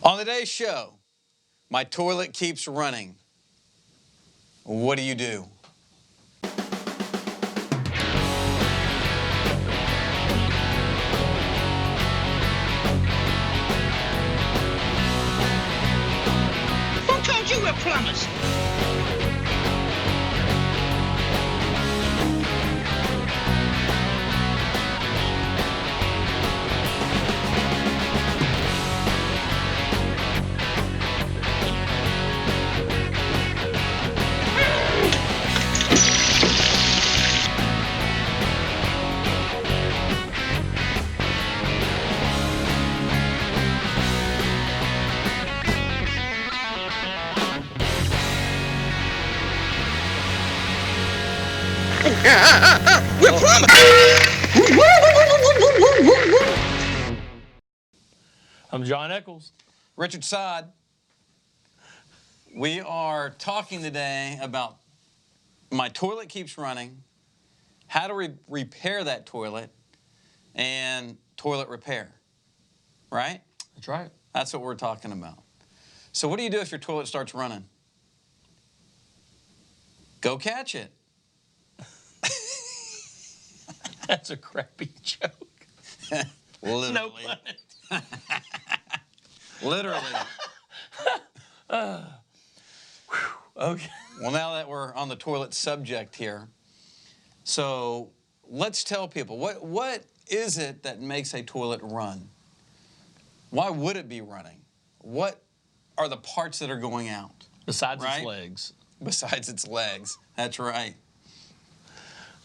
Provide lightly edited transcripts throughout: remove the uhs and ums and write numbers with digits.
On today's show, my toilet keeps running. What do you do? Who told you we're plumbers? We're plumbers! I'm John Eccles. Richard Sod. We are talking today about my toilet keeps running, how to repair that toilet, and toilet repair, right? That's right. That's what we're talking about. So what do you do if your toilet starts running? Go catch it. That's a crappy joke. Literally. No pun. Literally. Okay. Well, now that we're on the toilet subject here, so let's tell people, what is it that makes a toilet run? Why would it be running? What are the parts that are going out? Besides Right? its legs. Besides its legs. That's right.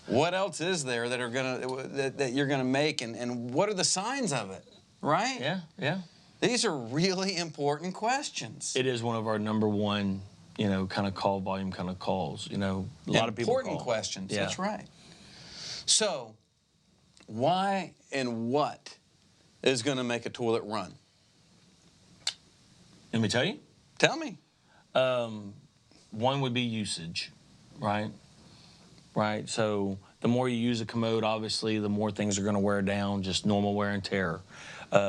What else is there that are that you're gonna make, and what are the signs of it? Right? Yeah, yeah. These are really important questions. It is one of our number one, kind of call volume kind of calls. A lot of people Important call. questions. Yeah. That's right. So, why and what is going to make a toilet run? Let me tell you. Tell me. One would be usage, right? Right. So the more you use a commode, obviously, the more things are going to wear down, just normal wear and tear.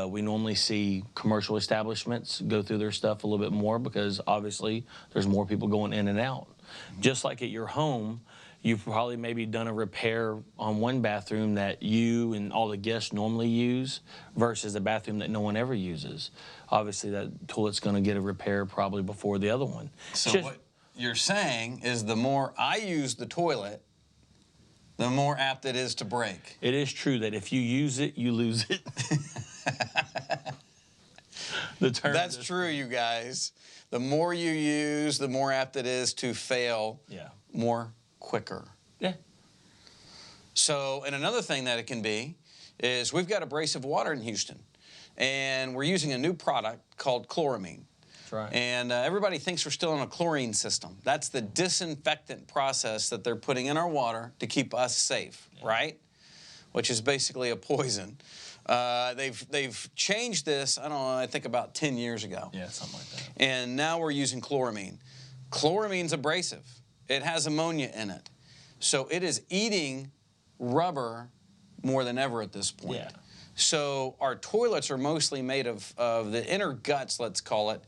We normally see commercial establishments go through their stuff a little bit more because obviously there's more people going in and out. Just like at your home, you've probably maybe done a repair on one bathroom that you and all the guests normally use versus a bathroom that no one ever uses. Obviously that toilet's going to get a repair probably before the other one. So what you're saying is the more I use the toilet, the more apt it is to break. It is true that if you use it, you lose it. That's true, you guys. The more you use, the more apt it is to fail more quicker. Yeah. So, and another thing that it can be is we've got abrasive water in Houston, and we're using a new product called chloramine. That's right. And everybody thinks we're still on a chlorine system. That's the disinfectant process that they're putting in our water to keep us safe, right? Which is basically a poison. They've changed this, I don't know, I think about 10 years ago. Yeah, something like that. And now we're using chloramine. Chloramine's abrasive. It has ammonia in it. So it is eating rubber more than ever at this point. Yeah. So our toilets are mostly made of the inner guts, let's call it,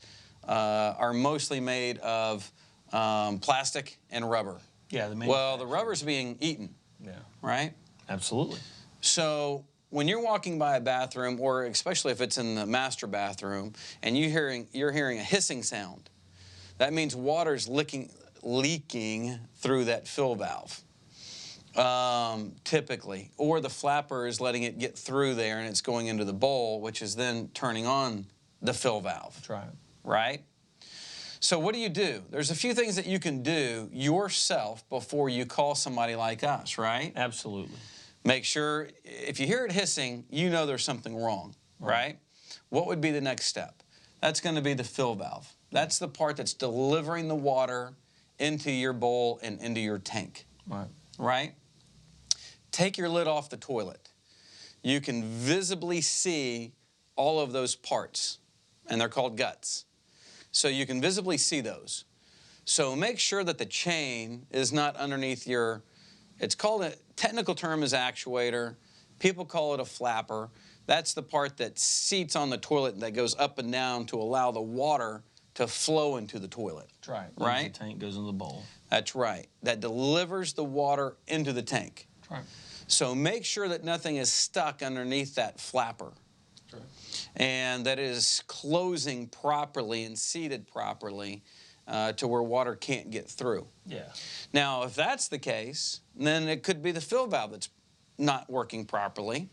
are mostly made of plastic and rubber. Yeah, the rubber's being eaten. Yeah. Right? Absolutely. So when you're walking by a bathroom, or especially if it's in the master bathroom, and you're hearing a hissing sound, that means water's leaking through that fill valve. Typically, or the flapper is letting it get through there and it's going into the bowl, which is then turning on the fill valve. That's right. Right? So what do? There's a few things that you can do yourself before you call somebody like us, right? Absolutely. Make sure, if you hear it hissing, you know there's something wrong, right? What would be the next step? That's going to be the fill valve. That's the part that's delivering the water into your bowl and into your tank. Right. Right? Take your lid off the toilet. You can visibly see all of those parts, and they're called guts. So you can visibly see those. So make sure that the chain is not underneath your, it's called, a technical term is actuator. People call it a flapper. That's the part that seats on the toilet that goes up and down to allow the water to flow into the toilet. That's right. Right? The tank goes in the bowl. That's right. That delivers the water into the tank. That's right. So make sure that nothing is stuck underneath that flapper. That's right. And that it is closing properly and seated properly to where water can't get through. Yeah. Now, if that's the case, then it could be the fill valve that's not working properly.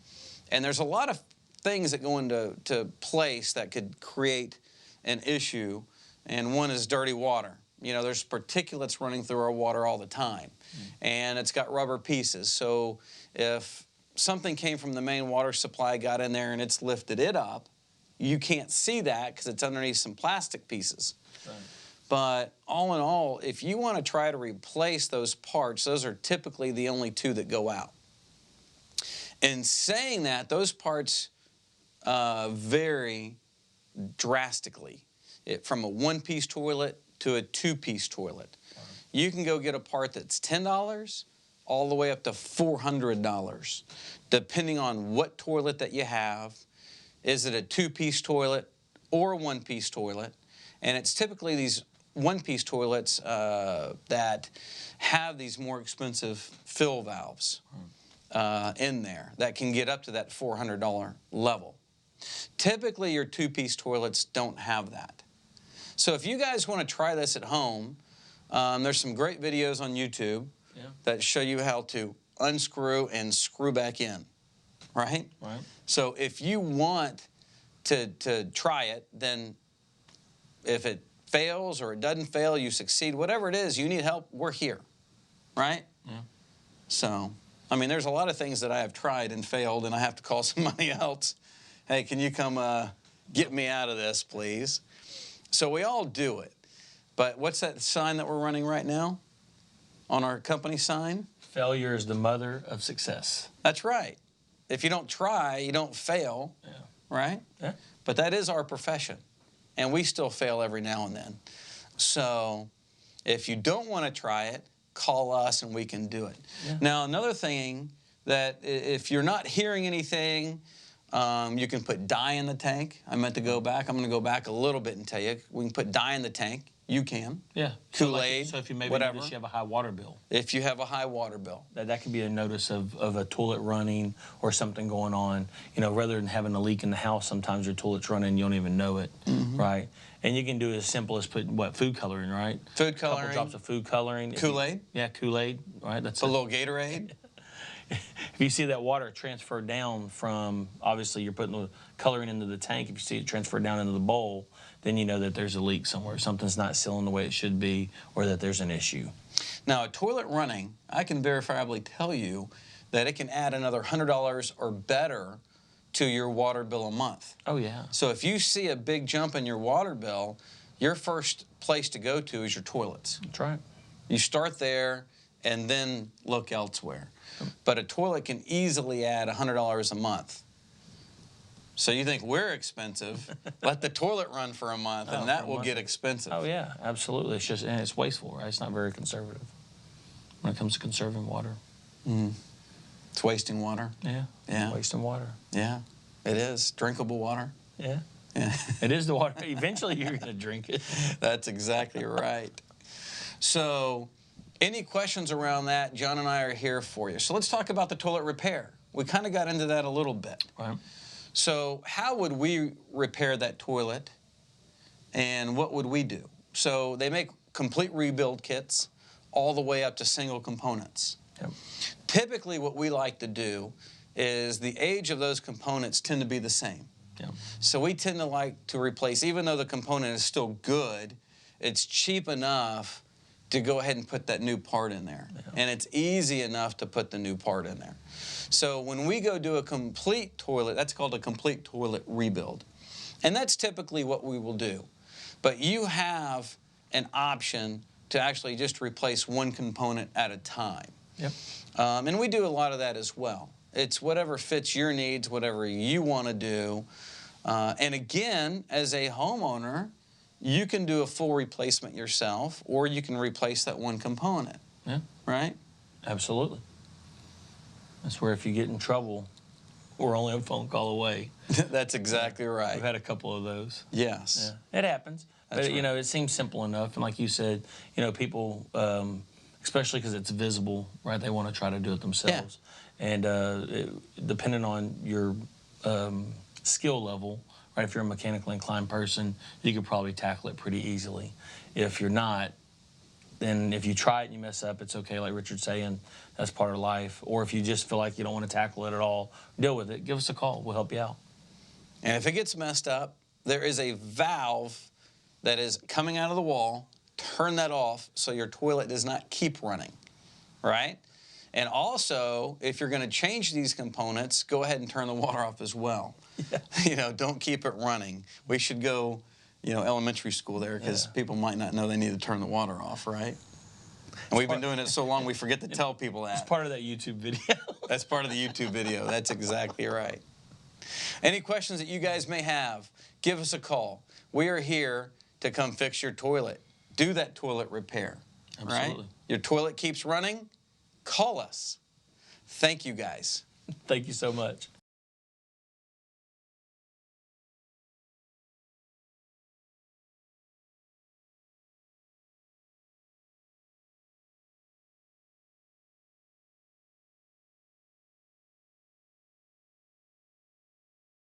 And there's a lot of things that go into place that could create an issue, and one is dirty water. You know, there's particulates running through our water all the time, and it's got rubber pieces. So if something came from the main water supply, got in there, and it's lifted it up, you can't see that because it's underneath some plastic pieces. Right. But all in all, if you want to try to replace those parts, those are typically the only two that go out. In saying that, those parts vary drastically from a one-piece toilet to a two-piece toilet. You can go get a part that's $10 all the way up to $400, depending on what toilet that you have. Is it a two-piece toilet or a one-piece toilet? And it's typically these one-piece toilets that have these more expensive fill valves in there that can get up to that $400 level. Typically, your two-piece toilets don't have that. So if you guys want to try this at home, there's some great videos on YouTube that show you how to unscrew and screw back in, right? Right. So if you want to try it, then if it fails or it doesn't fail, you succeed, whatever it is, you need help, we're here, right? Yeah. So, I mean, there's a lot of things that I have tried and failed, and I have to call somebody else. Hey, can you come get me out of this, please? So we all do it. But what's that sign that we're running right now on our company sign? Failure is the mother of success. That's right. If you don't try, you don't fail, Yeah. right? Yeah. But that is our profession, and we still fail every now and then. So if you don't want to try it, call us and we can do it. Yeah. Now, another thing that if you're not hearing anything, you can put dye in the tank. I meant to go back. I'm going to go back a little bit and tell you. We can put dye in the tank. You can. Yeah. Kool-Aid, So if you maybe whatever. notice you have a high water bill, If you have a high water bill. that could be a notice of a toilet running or something going on. You know, rather than having a leak in the house, sometimes your toilet's running and you don't even know it, right? And you can do it as simple as putting, food coloring, right? Food A couple coloring. drops of food coloring. Kool-Aid. Yeah, Kool-Aid, right? That's A it. little Gatorade. If you see that water transfer down from, obviously you're putting the coloring into the tank, if you see it transfer down into the bowl, then you know that there's a leak somewhere. Something's not sealing the way it should be, or that there's an issue. Now, a toilet running, I can verifiably tell you that it can add another $100 or better to your water bill a month. Oh, yeah. So if you see a big jump in your water bill, your first place to go to is your toilets. That's right. You start there and then look elsewhere. But a toilet can easily add $100 a month. So you think we're expensive, let the toilet run for a month and that will get expensive. Oh, yeah, absolutely. It's just, and it's wasteful, right? It's not very conservative when it comes to conserving water. It's wasting water. Yeah. Yeah. Wasting water. Yeah, it is. Drinkable water. Yeah. Yeah. It is the water. Eventually, you're going to drink it. That's exactly right. So, any questions around that, John and I are here for you. So let's talk about the toilet repair. We kind of got into that a little bit. Right. So how would we repair that toilet, and what would we do? So they make complete rebuild kits all the way up to single components. Yep. Typically what we like to do is the age of those components tend to be the same. Yep. So we tend to like to replace, even though the component is still good, it's cheap enough to go ahead and put that new part in there. Yeah. And it's easy enough to put the new part in there. So when we go do a complete toilet, that's called a complete toilet rebuild. And that's typically what we will do. But you have an option to actually just replace one component at a time. Yep. And we do a lot of that as well. It's whatever fits your needs, whatever you want to do. And again, as a homeowner, you can do a full replacement yourself, or you can replace that one component. Yeah. Right? Absolutely. That's where if you get in trouble, we're only a phone call away. That's exactly right. We've had a couple of those. Yes. Yeah, it happens. That's But, you know, it seems simple enough. And like you said, you know, people, especially because it's visible, right, they want to try to do it themselves. And depending on your skill level, right, if you're a mechanically inclined person, you could probably tackle it pretty easily. If you're not, then if you try it and you mess up, it's okay, like Richard's saying, that's part of life. Or if you just feel like you don't want to tackle it at all, deal with it. Give us a call. We'll help you out. And if it gets messed up, there is a valve that is coming out of the wall. Turn that off so your toilet does not keep running, right? And also, if you're going to change these components, go ahead and turn the water off as well. Yeah. You know, don't keep it running. We should go, you know, elementary school there because people might not know they need to turn the water off, right? And we've been doing it so long we forget to tell people that. It's part of that YouTube video. That's part of the YouTube video. That's exactly right. Any questions that you guys may have, give us a call. We are here to come fix your toilet. Do that toilet repair. Absolutely. Right? Your toilet keeps running, call us. Thank you guys. Thank you so much.